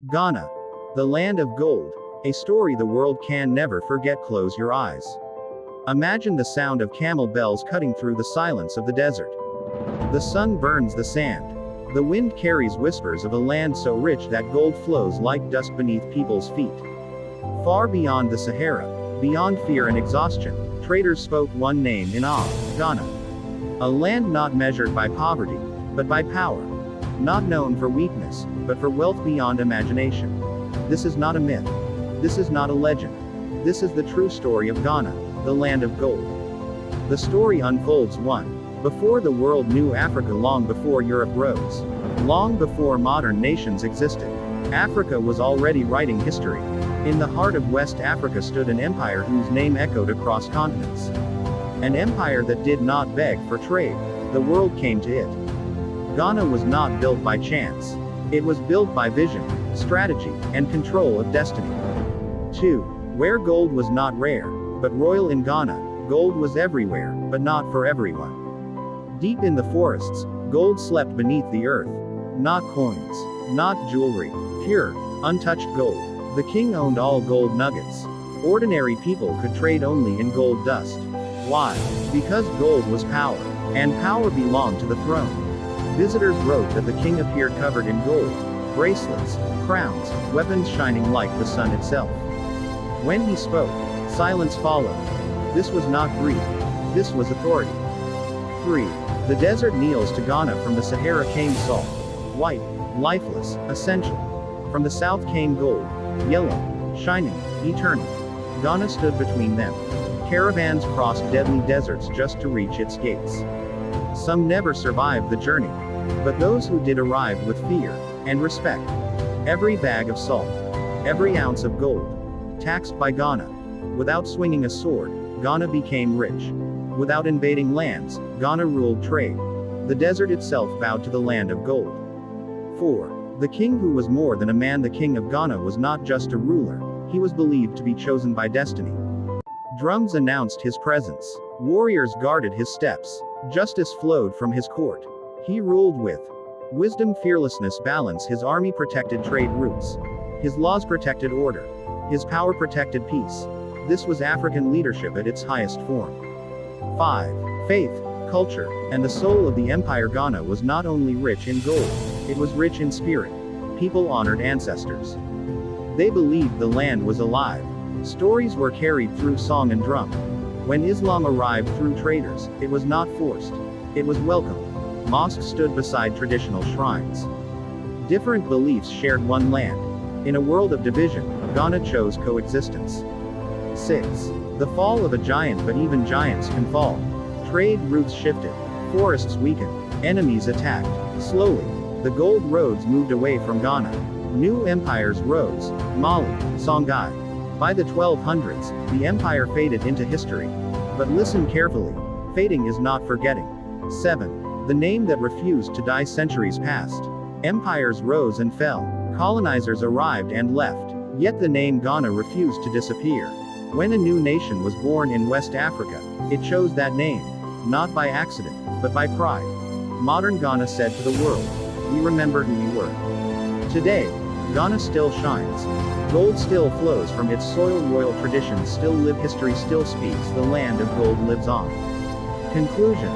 Ghana, the land of gold, a story the world can never forget. Close your eyes. Imagine the sound of camel bells cutting through the silence of the desert. The sun burns the sand. The wind carries whispers of a land so rich that gold flows like dust beneath people's feet. Far beyond the Sahara, beyond fear and exhaustion, traders spoke one name in awe: Ghana. A land not measured by poverty, but by power. Not known for weakness, but for wealth beyond imagination. This is not a myth. This is not a legend. This is the true story of Ghana, the land of gold. The story unfolds before the world knew Africa, long before Europe rose. Long before modern nations existed. Africa was already writing history. In the heart of West Africa stood an empire whose name echoed across continents. An empire that did not beg for trade. The world came to it. Ghana was not built by chance. It was built by vision, strategy, and control of destiny. 2. Where gold was not rare, but royal. In Ghana, gold was everywhere, but not for everyone. Deep in the forests, gold slept beneath the earth. Not coins, not jewelry, pure, untouched gold. The king owned all gold nuggets. Ordinary people could trade only in gold dust. Why? Because gold was power, and power belonged to the throne. Visitors wrote that the king appeared covered in gold, bracelets, crowns, weapons shining like the sun itself. When he spoke, silence followed. This was not greed. This was authority. 3. The desert kneels to Ghana. From the Sahara came salt. White, lifeless, essential. From the south came gold. Yellow, shining, eternal. Ghana stood between them. Caravans crossed deadly deserts just to reach its gates. Some never survived the journey. But those who did arrived with fear and respect. Every bag of salt, every ounce of gold, taxed by Ghana. Without swinging a sword, Ghana became rich. Without invading lands, Ghana ruled trade. The desert itself bowed to the land of gold. 4. The king who was more than a man. The king of Ghana was not just a ruler, he was believed to be chosen by destiny. Drums announced his presence. Warriors guarded his steps. Justice flowed from his court. He ruled with wisdom, fearlessness, balance. His army protected trade routes. His laws protected order. His power protected peace. This was African leadership at its highest form. 5. Faith, culture, and the soul of the empire. Ghana was not only rich in gold, it was rich in spirit. People honored ancestors. They believed the land was alive. Stories were carried through song and drum. When Islam arrived through traders, it was not forced. It was welcome. Mosques stood beside traditional shrines. Different beliefs shared one land. In a world of division, Ghana chose coexistence. 6. The fall of a giant. But even giants can fall. Trade routes shifted. Forests weakened. Enemies attacked. Slowly, the gold roads moved away from Ghana. New empires rose. Mali, Songhai. By the 1200s, the empire faded into history. But listen carefully. Fading is not forgetting. 7. The name that refused to die. Centuries passed. Empires rose and fell. Colonizers arrived and left. Yet the name Ghana refused to disappear. When a new nation was born in West Africa, it chose that name. Not by accident, but by pride. Modern Ghana said to the world, we remember who you were. Today, Ghana still shines. Gold still flows from its soil. Royal traditions still live. History still speaks. The land of gold lives on. Conclusion.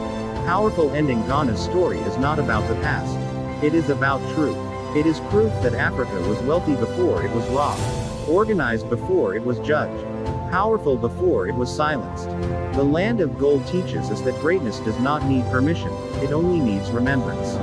Powerful ending. Ghana's story is not about the past. It is about truth. It is proof that Africa was wealthy before it was robbed. Organized before it was judged. Powerful before it was silenced. The land of gold teaches us that greatness does not need permission, it only needs remembrance.